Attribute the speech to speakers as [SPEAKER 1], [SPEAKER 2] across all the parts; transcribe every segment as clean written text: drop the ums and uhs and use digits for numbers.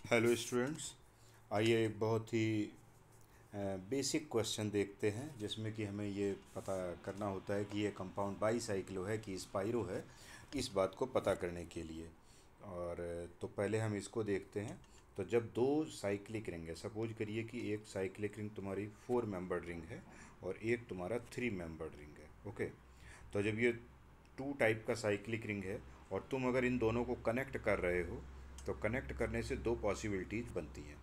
[SPEAKER 1] Hello students. आइए एक बहुत ही बेसिक क्वेश्चन देखते हैं जिसमें कि हमें ये पता करना होता है कि ये कंपाउंड बाईसाइक्लो है कि स्पाइरो है, इस बात को पता करने के लिए। और तो पहले हम इसको देखते हैं। तो जब दो साइक्लिक रिंग है, सपोज करिए कि एक साइक्लिक रिंग तुम्हारी 4 मेंबर्ड रिंग है और एक तुम्हारा 3 मेंबर्ड रिंग है। ओके। तो जब ये टू टाइप का साइक्लिक रिंग है और तुम अगर इन दोनों को कनेक्ट कर रहे हो, तो कनेक्ट करने से दो पॉसिबिलिटीज़ बनती हैं।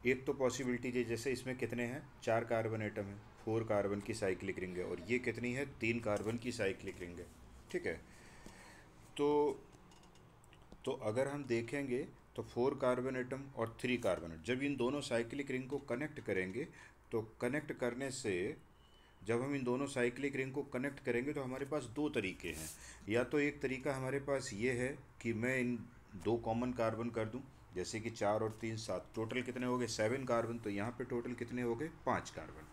[SPEAKER 1] एक तो पॉसिबिलिटी है, जैसे इसमें कितने हैं, 4 कार्बन एटम है, 4 कार्बन की साइक्लिक रिंग है, और ये कितनी है, 3 कार्बन की साइक्लिक रिंग है। ठीक है। तो तो अगर हम देखेंगे तो 4 कार्बन एटम और 3 कार्बन एटम जब इन दोनों साइक्लिक रिंग को कनेक्ट करेंगे, तो कनेक्ट करने से, जब हम इन दोनों साइक्लिक रिंग को कनेक्ट करेंगे तो हमारे पास दो तरीके हैं। या तो एक तरीका हमारे पास ये है कि मैं इन दो कॉमन कार्बन कर दूं, जैसे कि 4 और 3 7, टोटल कितने हो गए, 7 कार्बन। तो यहाँ पे टोटल कितने हो गए, 5 कार्बन।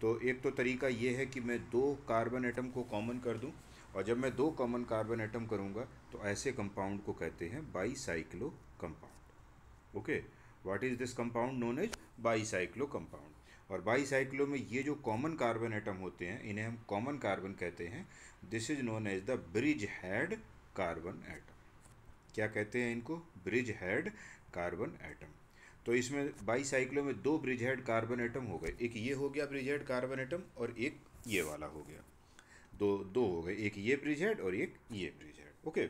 [SPEAKER 1] तो एक तो तरीका ये है कि मैं दो कार्बन एटम को कॉमन कर दूं, और जब मैं दो कॉमन कार्बन एटम करूँगा तो ऐसे कंपाउंड को कहते हैं bicyclo compound. Okay. What is this compound known as bicyclo compound. और बाईसाइक्लो में ये जो कॉमन कार्बन एटम होते हैं इन्हें हम कॉमन कार्बन कहते हैं। This is known as the bridge head carbon atom. क्या कहते हैं इनको, ब्रिज हेड कार्बन एटम। तो इसमें बाईसाइक्लो में दो ब्रिज हेड कार्बन एटम हो गए, एक ये हो गया ब्रिज हेड कार्बन एटम और एक ये वाला हो गया। दो दो हो गए, एक ये ब्रिज हेड और एक ये ब्रिज हेड। ओके।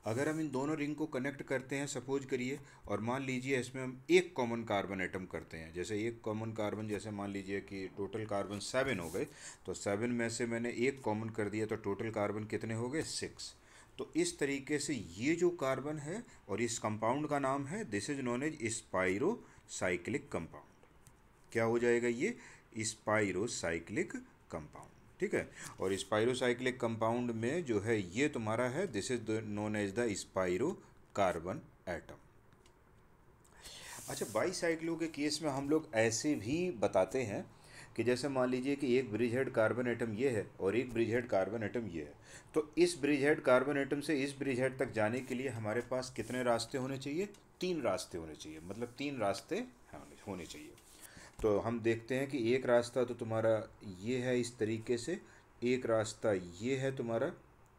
[SPEAKER 1] अगर हम इन दोनों रिंग को कनेक्ट करते हैं, सपोज करिए, और मान लीजिए इसमें हम एक कॉमन कार्बन एटम करते हैं, जैसे एक कॉमन कार्बन, जैसे मान लीजिए कि टोटल कार्बन 7 हो गए, तो 7 में से मैंने एक कॉमन कर दिया, तो टोटल कार्बन कितने हो गए, 6। तो इस तरीके से ये जो कार्बन है, और इस कंपाउंड का नाम है, this is known as spiro cyclic compound. क्या हो जाएगा ये, स्पाइरोसाइक्लिक कंपाउंड। ठीक है। और स्पाइरोसाइक्लिक कंपाउंड में जो है ये तुम्हारा है, this is known as the spiro carbon atom. अच्छा, बाईसाइक्लो के केस में हम लोग ऐसे भी बताते हैं कि जैसे मान लीजिए कि एक ब्रिज हेड कार्बन एटम ये है और एक ब्रिज हेड कार्बन एटम ये है। तो इस ब्रिज हेड कार्बन एटम से इस ब्रिज हेड तक जाने के लिए हमारे पास कितने रास्ते होने चाहिए, 3 रास्ते होने चाहिए, मतलब 3 रास्ते होने चाहिए। तो हम देखते हैं कि एक रास्ता तो तुम्हारा ये है इस तरीके से, एक रास्ता ये है तुम्हारा,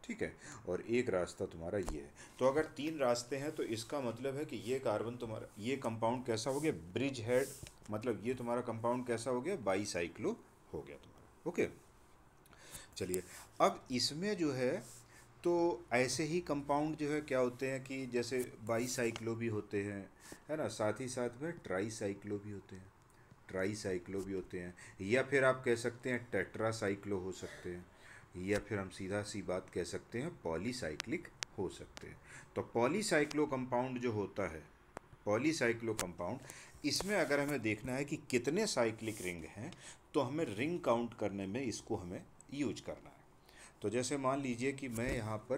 [SPEAKER 1] ठीक है, और एक रास्ता तुम्हारा ये है। तो अगर 3 रास्ते हैं तो इसका मतलब है कि ये कार्बन तुम्हारा, ये कंपाउंड कैसा हो गया, ब्रिज हेड, मतलब ये तुम्हारा कंपाउंड कैसा हो गया, बाईसाइक्लो हो गया तुम्हारा। ओके। चलिए, अब इसमें जो है, तो ऐसे ही कंपाउंड जो है क्या होते हैं कि जैसे बाईसाइक्लो भी होते हैं, है ना, साथ ही साथ में ट्राईसाइक्लो भी होते हैं, ट्राईसाइक्लो भी होते हैं, या फिर आप कह सकते हैं टेट्रासाइक्लो हो सकते हैं, या फिर हम सीधा सी बात कह सकते हैं पॉलीसाइक्लिक हो सकते हैं। तो पॉलीसाइक्लो कंपाउंड जो होता है, पॉलीसाइक्लो कंपाउंड, इसमें अगर हमें देखना है कि कितने साइक्लिक रिंग हैं, तो हमें रिंग काउंट करने में इसको हमें यूज करना है। तो जैसे मान लीजिए कि मैं यहाँ पर,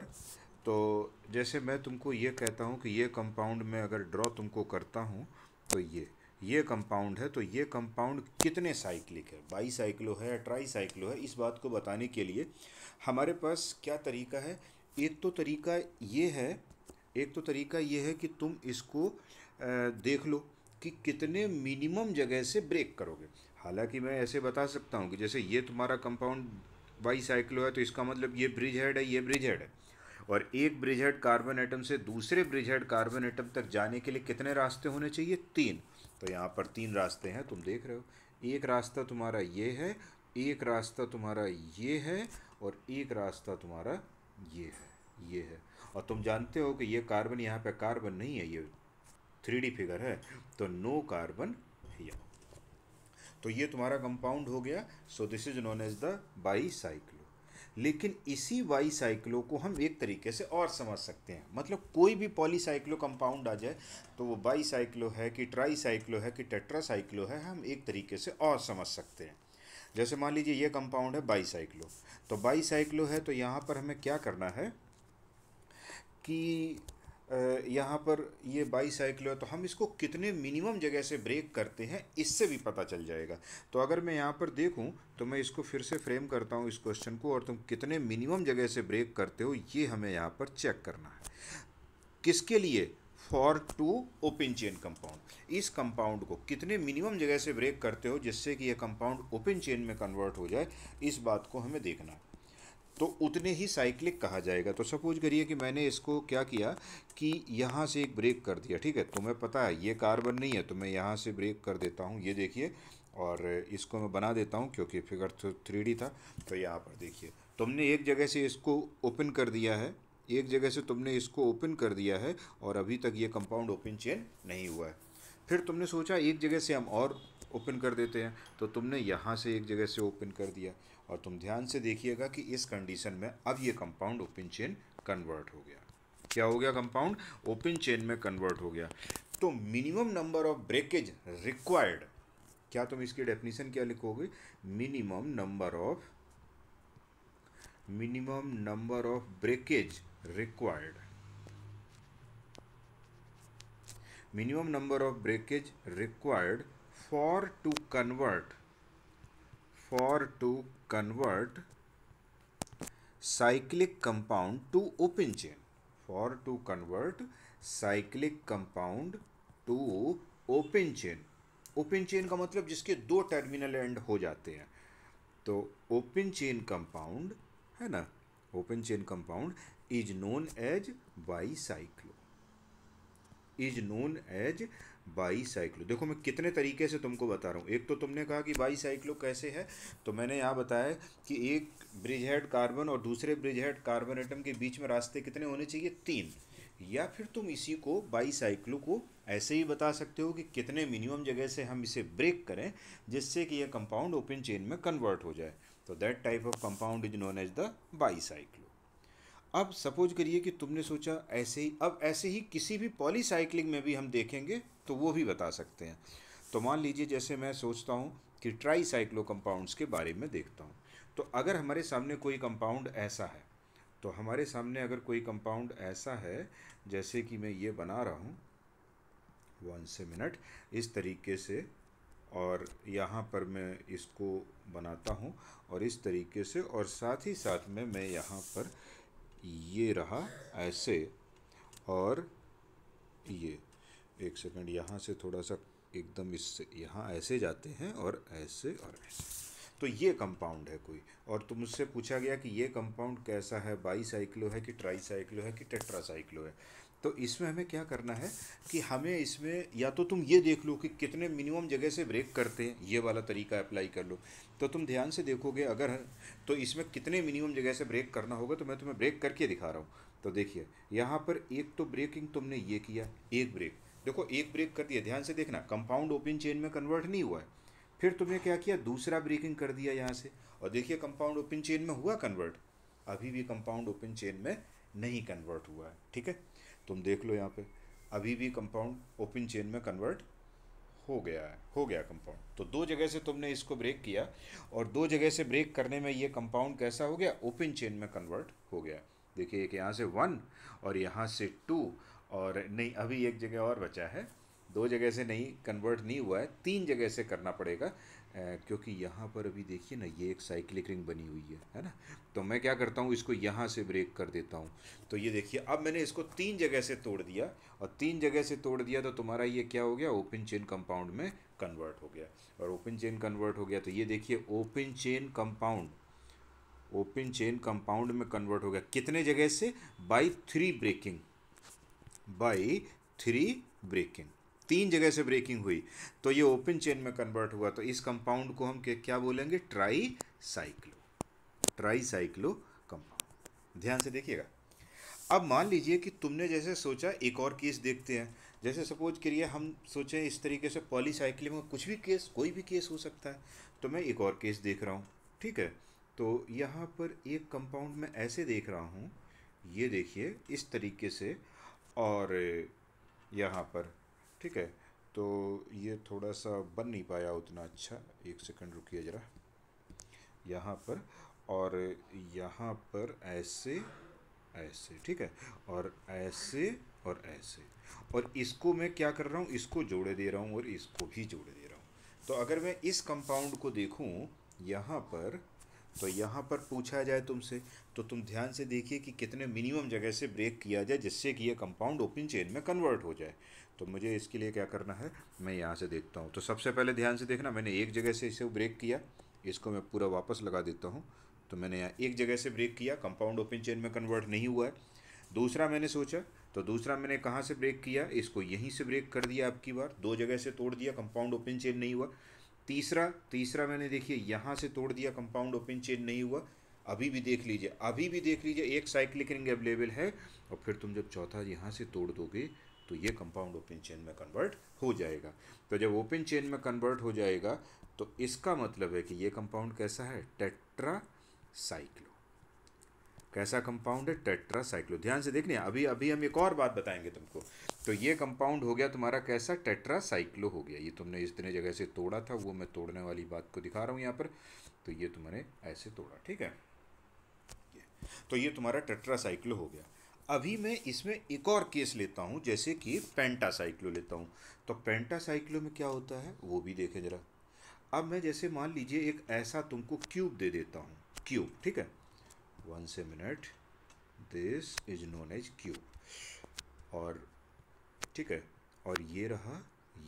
[SPEAKER 1] तो जैसे मैं तुमको ये कहता हूँ कि ये कंपाउंड में अगर ड्रॉ तुमको करता हूँ, तो ये कंपाउंड है, तो ये कंपाउंड कितने साइक्लिक है, बाईसाइक्लो है या ट्राईसाइक्लो है, इस बात को बताने के लिए हमारे पास क्या तरीका है। एक तो तरीका ये है, एक तो तरीका ये है कि तुम इसको देख लो कि कितने मिनिमम जगह से ब्रेक करोगे। हालांकि मैं ऐसे बता सकता हूँ कि जैसे ये तुम्हारा कंपाउंड बाईसाइक्लो है, तो इसका मतलब ये ब्रिज हेड है, ये ब्रिज हेड है, और एक ब्रिज हेड कार्बन एटम से दूसरे ब्रिज हेड कार्बन एटम तक जाने के लिए कितने रास्ते होने चाहिए, 3। तो यहाँ पर 3 रास्ते हैं, तुम देख रहे हो। एक रास्ता तुम्हारा ये है, एक रास्ता तुम्हारा ये है, और एक रास्ता तुम्हारा ये है, ये है। और तुम जानते हो कि ये कार्बन, यहाँ पे कार्बन नहीं है, ये 3D फिगर है, तो नो कार्बन हियर। तो ये तुम्हारा कंपाउंड हो गया। So this is known as the bicyclo. लेकिन इसी बाईसाइक्लो को हम एक तरीके से और समझ सकते हैं, मतलब कोई भी पॉलीसाइक्लो कंपाउंड आ जाए तो वो बाईसाइक्लो है कि ट्राईसाइक्लो है कि टेट्रासाइक्लो है, हम एक तरीके से और समझ सकते हैं। जैसे मान लीजिए ये कंपाउंड है बाईसाइक्लो, तो बाईसाइक्लो है, तो यहाँ पर हमें क्या करना है कि यहाँ पर ये बाईसाइक्लो है, तो हम इसको कितने मिनिमम जगह से ब्रेक करते हैं इससे भी पता चल जाएगा। तो अगर मैं यहाँ पर देखूँ, तो मैं इसको फिर से फ्रेम करता हूँ इस क्वेश्चन को, और तुम कितने मिनिमम जगह से ब्रेक करते हो ये हमें यहाँ पर चेक करना है। किसके लिए, for to open chain compound. इस कंपाउंड को कितने मिनिमम जगह से ब्रेक करते हो जिससे कि यह कंपाउंड ओपन चेन में कन्वर्ट हो जाए, इस बात को हमें देखना है। तो उतने ही साइक्लिक कहा जाएगा। तो सपोज करिए कि मैंने इसको क्या किया कि यहाँ से एक ब्रेक कर दिया, ठीक है। तुम्हें पता है ये कार्बन नहीं है तो मैं यहाँ से ब्रेक कर देता हूँ, ये देखिए, और इसको मैं बना देता हूँ क्योंकि फिगर तो 3D था। तो यहाँ पर देखिए, तुमने एक जगह से इसको ओपन कर दिया है, एक जगह से तुमने इसको ओपन कर दिया है और अभी तक ये कंपाउंड ओपन चेन नहीं हुआ है। फिर तुमने सोचा एक जगह से हम और ओपन कर देते हैं, तो तुमने यहाँ से एक जगह से ओपन कर दिया, और तुम ध्यान से देखिएगा कि इस कंडीशन में अब ये कंपाउंड ओपन चेन कन्वर्ट हो गया। क्या हो गया? कंपाउंड ओपन चेन में कन्वर्ट हो गया। तो minimum number of breakage required, क्या तुम इसकी डेफिनेशन क्या लिखोगे? Minimum number of breakage required, minimum number of breakage required for to convert cyclic compound to open chain, for to convert cyclic compound to open chain। Open chain का मतलब जिसके दो terminal and हो जाते हैं। तो ओपन चेन कंपाउंड है ना, open chain compound is known as bicyclo, is known as bicyclo. देखो मैं कितने तरीके से तुमको बता रहा हूँ। एक तो तुमने कहा कि बाईसाइक्लो कैसे है, तो मैंने यहाँ बताया कि एक ब्रिज हेड कार्बन और दूसरे ब्रिज हेड कार्बन एटम के बीच में रास्ते कितने होने चाहिए? 3। या फिर तुम इसी को बाईसाइक्लो को ऐसे ही बता सकते हो कि कितने मिनिमम जगह से हम इसे ब्रेक करें जिससे कि यह कंपाउंड ओपन चेन में कन्वर्ट हो जाए। तो that type of compound is known as the bicyclo. अब सपोज करिए कि तुमने सोचा ऐसे ही, अब ऐसे ही किसी भी पॉलीसाइक्लिक में भी हम देखेंगे तो वो भी बता सकते हैं। तो मान लीजिए जैसे मैं सोचता हूँ कि ट्राईसाइक्लो कंपाउंड्स के बारे में देखता हूँ। तो अगर हमारे सामने कोई कंपाउंड ऐसा है, तो हमारे सामने अगर कोई कंपाउंड ऐसा है, जैसे कि मैं ये बना रहा हूँ 1 मिनट इस तरीके से, और यहाँ पर मैं इसको बनाता हूँ और इस तरीके से, और साथ ही साथ में मैं यहाँ पर ये रहा ऐसे, और ये 1 सेकंड यहाँ से थोड़ा सा एकदम इससे यहाँ ऐसे जाते हैं और ऐसे और ऐसे। तो ये कंपाउंड है कोई, और तुम मुझसे पूछा गया कि ये कंपाउंड कैसा है, बाईसाइक्लो है कि ट्राईसाइक्लो है कि टेट्रासाइक्लो है। तो इसमें हमें क्या करना है कि हमें इसमें या तो तुम ये देख लो कि कितने मिनिमम जगह से ब्रेक करते हैं, ये वाला तरीका अप्लाई कर लो। तो तुम ध्यान से देखोगे अगर तो इसमें कितने मिनिमम जगह से ब्रेक करना होगा, तो मैं तुम्हें ब्रेक करके दिखा रहा हूँ। तो देखिए यहाँ पर एक तो ब्रेकिंग तुमने ये किया, एक ब्रेक, देखो एक ब्रेक कर दिया, ध्यान से देखना, कंपाउंड ओपन चेन में कन्वर्ट नहीं हुआ है। फिर तुमने क्या किया, दूसरा ब्रेकिंग कर दिया यहाँ से, और देखिए कंपाउंड ओपन चेन में हुआ कन्वर्ट। अभी भी कंपाउंड ओपन चेन में नहीं कन्वर्ट हुआ है, ठीक है। तुम देख लो यहाँ पे अभी भी कंपाउंड ओपन चेन में कन्वर्ट हो गया है, हो गया कंपाउंड। तो 2 जगह से तुमने इसको ब्रेक किया, और 2 जगह से ब्रेक करने में ये कंपाउंड कैसा हो गया? ओपन चेन में कन्वर्ट हो गया। देखिए एक यहाँ से 1 और यहाँ से 2, और नहीं अभी एक जगह और बचा है, 2 जगह से नहीं कन्वर्ट नहीं हुआ है, 3 जगह से करना पड़ेगा, क्योंकि यहाँ पर अभी देखिए ना ये एक साइक्लिक रिंग बनी हुई है ना। तो मैं क्या करता हूँ, इसको यहाँ से ब्रेक कर देता हूँ। तो ये देखिए अब मैंने इसको 3 जगह से तोड़ दिया, और 3 जगह से तोड़ दिया तो तुम्हारा ये क्या हो गया? ओपन चेन कंपाउंड में कन्वर्ट हो गया। और ओपन चेन कन्वर्ट हो गया तो ये देखिए open chain compound, open chain compound में कन्वर्ट हो गया। कितने जगह से? बाई 3 ब्रेकिंग, बाई 3 ब्रेकिंग, 3 जगह से ब्रेकिंग हुई तो ये ओपन चेन में कन्वर्ट हुआ। तो इस कंपाउंड को हम क्या बोलेंगे? ट्राईसाइक्लो, ट्राईसाइक्लो कंपाउंड। ध्यान से देखिएगा। अब मान लीजिए कि तुमने जैसे सोचा, एक और केस देखते हैं। जैसे सपोज करिए हम सोचें इस तरीके से पॉलीसाइक्लिक में कुछ भी केस, कोई भी केस हो सकता है। तो मैं एक और केस देख रहा हूँ, ठीक है। तो यहाँ पर एक कंपाउंड में ऐसे देख रहा हूँ, ये देखिए इस तरीके से, और यहाँ पर, ठीक है। तो ये थोड़ा सा बन नहीं पाया उतना अच्छा, 1 सेकंड रुकिए ज़रा, यहाँ पर, और यहाँ पर ऐसे ऐसे, ठीक है, और ऐसे और ऐसे, और इसको मैं क्या कर रहा हूँ, इसको जोड़े दे रहा हूँ और इसको भी जोड़े दे रहा हूँ। तो अगर मैं इस कंपाउंड को देखूँ यहाँ पर, तो यहाँ पर पूछा जाए तुमसे, तो तुम ध्यान से देखिए कि कितने मिनिमम जगह से ब्रेक किया जाए जिससे कि ये कंपाउंड ओपन चेन में कन्वर्ट हो जाए। तो मुझे इसके लिए क्या करना है, मैं यहाँ से देखता हूँ। तो सबसे पहले ध्यान से देखना, मैंने एक जगह से इसे ब्रेक किया, इसको मैं पूरा वापस लगा देता हूँ। तो मैंने यहाँ एक जगह से ब्रेक किया, कंपाउंड ओपन चेन में कन्वर्ट नहीं हुआ है। दूसरा मैंने सोचा, तो दूसरा मैंने कहाँ से ब्रेक किया, इसको यहीं से ब्रेक कर दिया, आपकी बार दो जगह से तोड़ दिया, कंपाउंड ओपन चेन नहीं हुआ। तीसरा तीसरा मैंने देखिए यहाँ से तोड़ दिया, कंपाउंड ओपन चेन नहीं हुआ। अभी भी देख लीजिए, अभी भी देख लीजिए, एक साइक्लिक रिंग अवेलेबल है। और फिर तुम जब चौथा यहाँ से तोड़ दोगे तो ये कंपाउंड ओपन चेन में कन्वर्ट हो जाएगा। तो जब ओपन चेन में कन्वर्ट हो जाएगा तो इसका मतलब है कि ये कंपाउंड कैसा है, टेट्रासाइक्लो। कैसा कंपाउंड है, टेट्रासाइक्लो। ध्यान से देखना, अभी अभी हम एक और बात बताएंगे तुमको। तो ये कंपाउंड हो गया तुम्हारा कैसा, टेट्रासाइक्लो हो गया। ये तुमने इस तरह जगह से तोड़ा था, वो मैं तोड़ने वाली बात को दिखा रहा हूँ यहाँ पर। तो ये तुमने ऐसे तोड़ा, ठीक है, तो ये तुम्हारा टेट्रासाइक्लो हो गया। अभी मैं इसमें एक और केस लेता हूँ, जैसे कि पेंटासाइक्लो लेता हूँ। तो पेंटासाइक्लो में क्या होता है वो भी देखें जरा। अब मैं जैसे मान लीजिए एक ऐसा तुमको क्यूब दे देता हूँ, क्यूब, ठीक है, 1 minute, this is known as cube. और ठीक है, और ये रहा,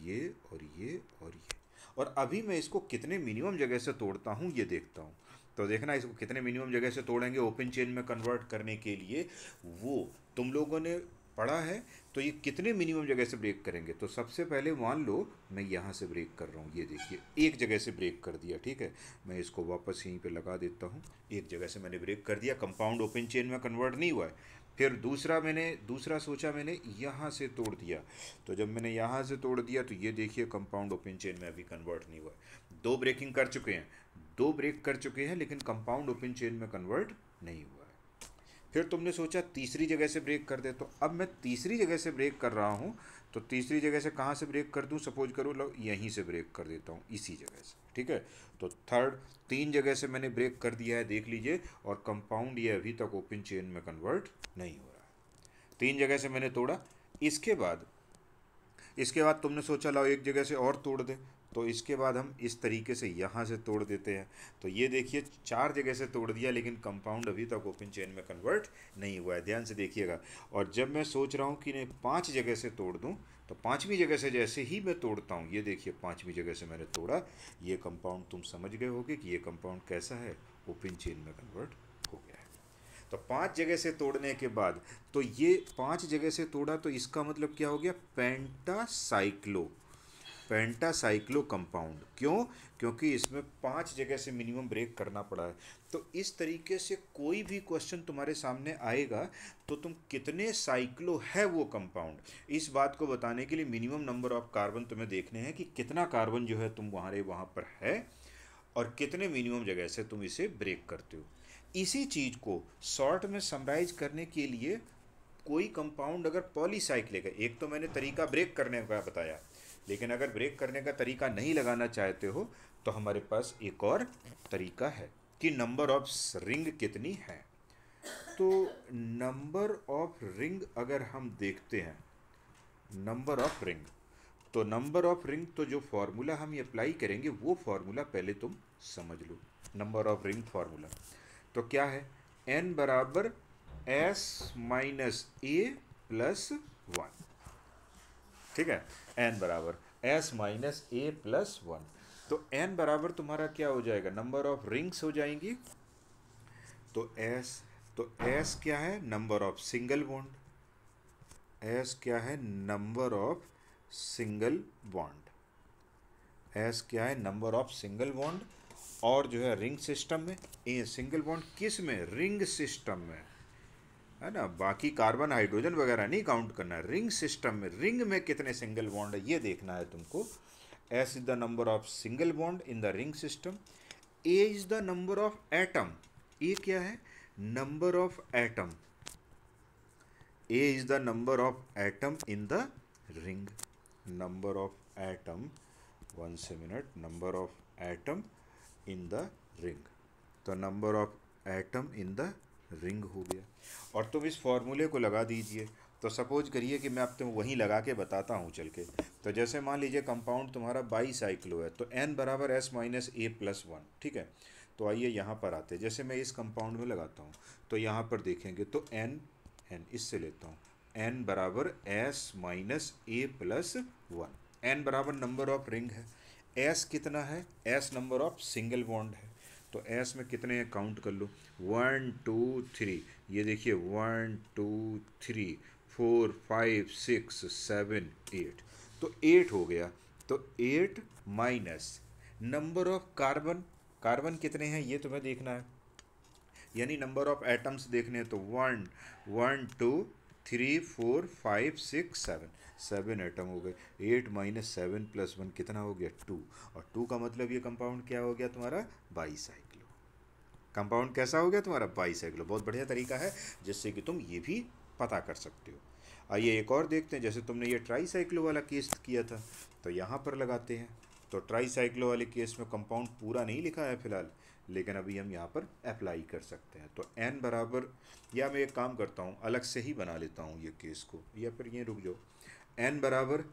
[SPEAKER 1] ये और ये और ये। और अभी मैं इसको कितने मिनिमम जगह से तोड़ता हूँ ये देखता हूँ। तो देखना इसको कितने मिनिमम जगह से तोड़ेंगे ओपन चेन में कन्वर्ट करने के लिए, वो तुम लोगों ने पढ़ा है। तो ये कितने मिनिमम जगह से ब्रेक करेंगे, तो सबसे पहले मान लो मैं यहाँ से ब्रेक कर रहा हूँ, ये देखिए एक जगह से ब्रेक कर दिया, ठीक है। मैं इसको वापस यहीं पे लगा देता हूँ, एक जगह से मैंने ब्रेक कर दिया, कंपाउंड ओपन चेन में कन्वर्ट नहीं हुआ है। फिर दूसरा सोचा मैंने यहाँ से तोड़ दिया। तो जब मैंने यहाँ से तोड़ दिया तो ये देखिए कंपाउंड ओपन चेन में अभी कन्वर्ट नहीं हुआ है। दो ब्रेकिंग कर चुके हैं, दो ब्रेक कर चुके हैं, लेकिन कंपाउंड ओपन चेन में कन्वर्ट नहीं हुआ है। फिर तुमने सोचा तीसरी जगह से ब्रेक कर दे। तो अब मैं तीसरी जगह से ब्रेक कर रहा हूँ। तो तीसरी जगह से कहाँ से ब्रेक कर दूँ, सपोज करो लो यहीं से ब्रेक कर देता हूँ, इसी जगह से, ठीक है। तो थर्ड, तीन जगह से मैंने ब्रेक कर दिया है, देख लीजिए, और कंपाउंड ये अभी तक ओपन चेन में कन्वर्ट नहीं हो रहा है। तीन जगह से मैंने तोड़ा। इसके बाद तुमने सोचा लाओ एक जगह से और तोड़ दे। तो इसके बाद हम इस तरीके से यहाँ से तोड़ देते हैं। तो ये देखिए चार जगह से तोड़ दिया, लेकिन कंपाउंड अभी तक ओपन चेन में कन्वर्ट नहीं हुआ है, ध्यान से देखिएगा। और जब मैं सोच रहा हूँ कि नहीं पांच जगह से तोड़ दूँ, तो पांचवी जगह से जैसे ही मैं तोड़ता हूँ, ये देखिए पांचवी जगह से मैंने तोड़ा, ये कंपाउंड तुम समझ गए होगे कि ये कंपाउंड कैसा है, ओपन चेन में कन्वर्ट हो गया है। तो पांच जगह से तोड़ने के बाद, तो ये पांच जगह से तोड़ा, तो इसका मतलब क्या हो गया, पेंटासाइक्लो, पेंटासाइक्लो कंपाउंड। क्यों, क्योंकि इसमें पांच जगह से मिनिमम ब्रेक करना पड़ा है। तो इस तरीके से कोई भी क्वेश्चन तुम्हारे सामने आएगा तो तुम कितने साइक्लो है वो कंपाउंड, इस बात को बताने के लिए मिनिमम नंबर ऑफ कार्बन तुम्हें देखने हैं कि कितना कार्बन जो है तुम्हारे वहाँ पर है और कितने मिनिमम जगह से तुम इसे ब्रेक करते हो। इसी चीज़ को शॉर्ट में समराइज करने के लिए, कोई कंपाउंड अगर पॉलीसाइक्लिक है, एक तो मैंने तरीका ब्रेक करने का बताया, लेकिन अगर ब्रेक करने का तरीका नहीं लगाना चाहते हो तो हमारे पास एक और तरीका है कि नंबर ऑफ रिंग कितनी है। तो नंबर ऑफ रिंग अगर हम देखते हैं, नंबर ऑफ रिंग, तो नंबर ऑफ रिंग, तो जो फॉर्मूला हम अप्लाई करेंगे वो फॉर्मूला पहले तुम समझ लो। नंबर ऑफ रिंग फॉर्मूला तो क्या है, n बराबर s माइनस ए प्लस वन, ठीक है, n बराबर s माइनस ए प्लस वन। तो n बराबर तुम्हारा क्या हो जाएगा, नंबर ऑफ रिंग्स हो जाएंगी। तो s क्या है, number of single bond, s क्या है, number of single bond, s क्या है, नंबर ऑफ सिंगल बॉन्ड। और जो है रिंग सिस्टम में, ये सिंगल बॉन्ड किस में, रिंग सिस्टम में, है ना, बाकी कार्बन हाइड्रोजन वगैरह नहीं काउंट करना है, रिंग सिस्टम में, रिंग में कितने सिंगल बॉन्ड है ये देखना है तुमको। S is the number of single bond in the ring system, A is the number of atom, A क्या है, number of atom, A is the number of atom in the ring, number of atom, one से minute, number of atom in the ring. तो number of atom in the ring हो गया। और तुम इस फॉर्मूले को लगा दीजिए। तो सपोज करिए कि मैं अब तुम वहीं लगा के बताता हूँ चल के। तो जैसे मान लीजिए कंपाउंड तुम्हारा बाईसाइक्लो है, तो n बराबर s माइनस ए प्लस वन, ठीक है। तो आइए यहाँ पर आते हैं। जैसे मैं इस कंपाउंड में लगाता हूँ तो यहाँ पर देखेंगे तो एन एन इससे लेता हूँ, एन बराबर एस माइनस ए प्लस वन। एन बराबर नंबर ऑफ रिंग है, एस कितना है, S number of single bond है। तो एस में कितने हैं काउंट कर लो, 1 2 3, ये देखिए 1 2 3 4 5 6 7 8, तो 8 हो गया। तो 8 minus number of carbon, carbon कितने हैं ये तुम्हें देखना है, यानी नंबर ऑफ एटम्स देखने हैं। तो 1 1 2 3 4 5 6 7, 7 एटम हो गए। 8 माइनस 7 प्लस 1 कितना हो गया, 2। और 2 का मतलब ये कंपाउंड क्या हो गया तुम्हारा, बाईसाइक्लो। कंपाउंड कैसा हो गया तुम्हारा, बाईसाइक्लो। बहुत बढ़िया तरीका है जिससे कि तुम ये भी पता कर सकते हो। आइए एक और देखते हैं। जैसे तुमने ये ट्राईसाइक्लो वाला केस किया था तो यहाँ पर लगाते हैं। तो ट्राईसाइक्लो वाले केस में कंपाउंड पूरा नहीं लिखा है फिलहाल, लेकिन अभी हम यहाँ पर अप्लाई कर सकते हैं। तो n बराबर, या मैं एक काम करता हूँ अलग से ही बना लेता हूँ ये केस को, या फिर ये रुक जाओ। n बराबर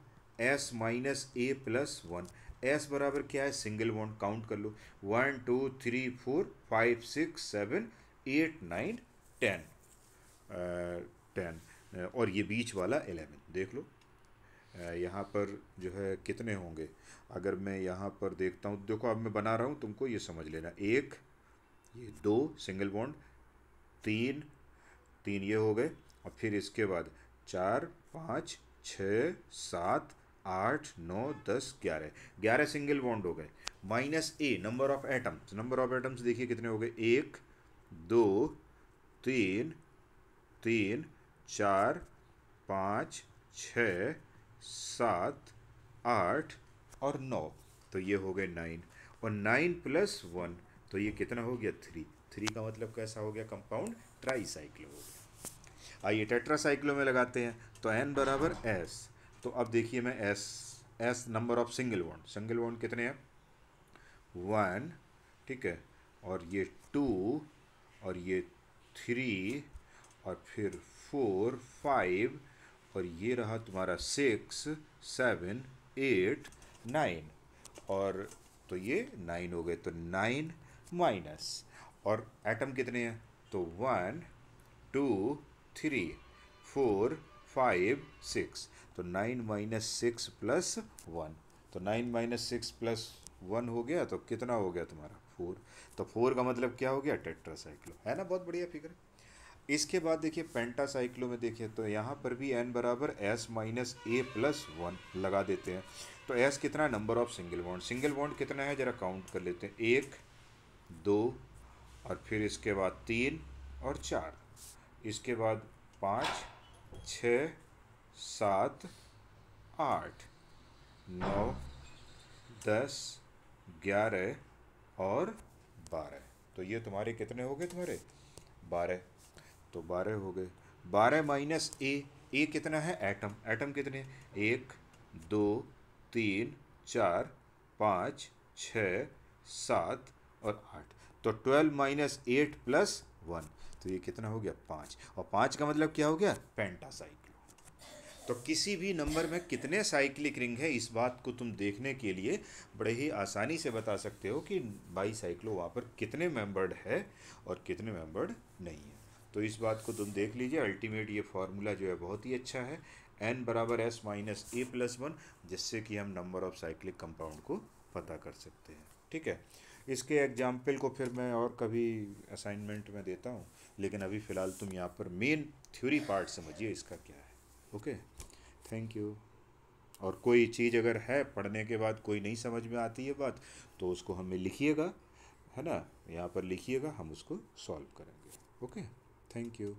[SPEAKER 1] s माइनस ए प्लस वन। एस बराबर क्या है, सिंगल बॉन्ड, काउंट कर लो 1 2 3 4 5 6 7 8 9 10, 10 और ये बीच वाला 11 देख लो। यहाँ पर जो है कितने होंगे, अगर मैं यहाँ पर देखता हूँ, देखो अब मैं बना रहा हूँ तुमको ये समझ लेना। एक, ये दो सिंगल बॉन्ड, तीन, तीन ये हो गए, और फिर इसके बाद 4 5 6 7 8 9 10 11, 11 सिंगल बॉन्ड हो गए। Minus A number of atoms, number of atoms देखिए कितने हो गए, 1 2 3 3 4 5 6 7 8 और 9, तो ये हो गए 9, और 9 प्लस 1 तो ये कितना हो गया, 3। 3 का मतलब कैसा हो गया, कंपाउंड ट्राईसाइक्लो हो गया। आइए टेट्रासाइक्लो में लगाते हैं। तो n बराबर s, तो अब देखिए मैं s number of single bond, single bond कितने हैं, 1, ठीक है, और ये 2, और ये 3, और फिर 4 5, और ये रहा तुम्हारा 6 7 8 9, और तो ये 9 हो गए। तो 9 माइनस, और एटम कितने हैं, तो 1 2 3 4 5 6, तो 9 माइनस 6 प्लस 1, तो 9 माइनस 6 प्लस 1 हो गया, तो कितना हो गया तुम्हारा, 4। तो 4 का मतलब क्या हो गया, टेट्रासाइक्लो, है ना, बहुत बढ़िया फिगर। इसके बाद देखिए पेंटासाइक्लो में देखिए, तो यहाँ पर भी n बराबर s माइनस ए प्लस वन लगा देते हैं। तो s कितना, number of single bond, single bond कितना है जरा काउंट कर लेते हैं, 1 2, और फिर इसके बाद 3 और 4, इसके बाद 5 6 7 8 9 10 11 और 12, तो ये तुम्हारे कितने हो गए, तुम्हारे 12। तो 12 हो गए। 12 माइनस ए कितना है, एटम, एटम कितने, 1 2 3 4 5 6 7 और 8, तो 12 माइनस 8 प्लस 1, तो ये कितना हो गया, 5। और 5 का मतलब क्या हो गया, पेंटासाइक्लो। तो किसी भी नंबर में कितने साइक्लिक रिंग है, इस बात को तुम देखने के लिए बड़े ही आसानी से बता सकते हो कि बाईसाइक्लो वहाँ पर कितने मेंबर्ड है और कितने मेंबर्ड नहीं है। तो इस बात को तुम देख लीजिए। अल्टीमेट ये फार्मूला जो है बहुत ही अच्छा है, n बराबर s माइनस ए प्लस वन, जिससे कि हम नंबर ऑफ साइक्लिक कंपाउंड को पता कर सकते हैं। ठीक है, इसके एग्जाम्पल को फिर मैं और कभी असाइनमेंट में देता हूँ, लेकिन अभी फ़िलहाल तुम यहाँ पर मेन थ्योरी पार्ट समझिए इसका क्या है। Okay, thank you. और कोई चीज़ अगर है पढ़ने के बाद कोई नहीं समझ में आती है बात, तो उसको हमें लिखिएगा, है ना, यहाँ पर लिखिएगा, हम उसको सॉल्व करेंगे। Okay, thank you.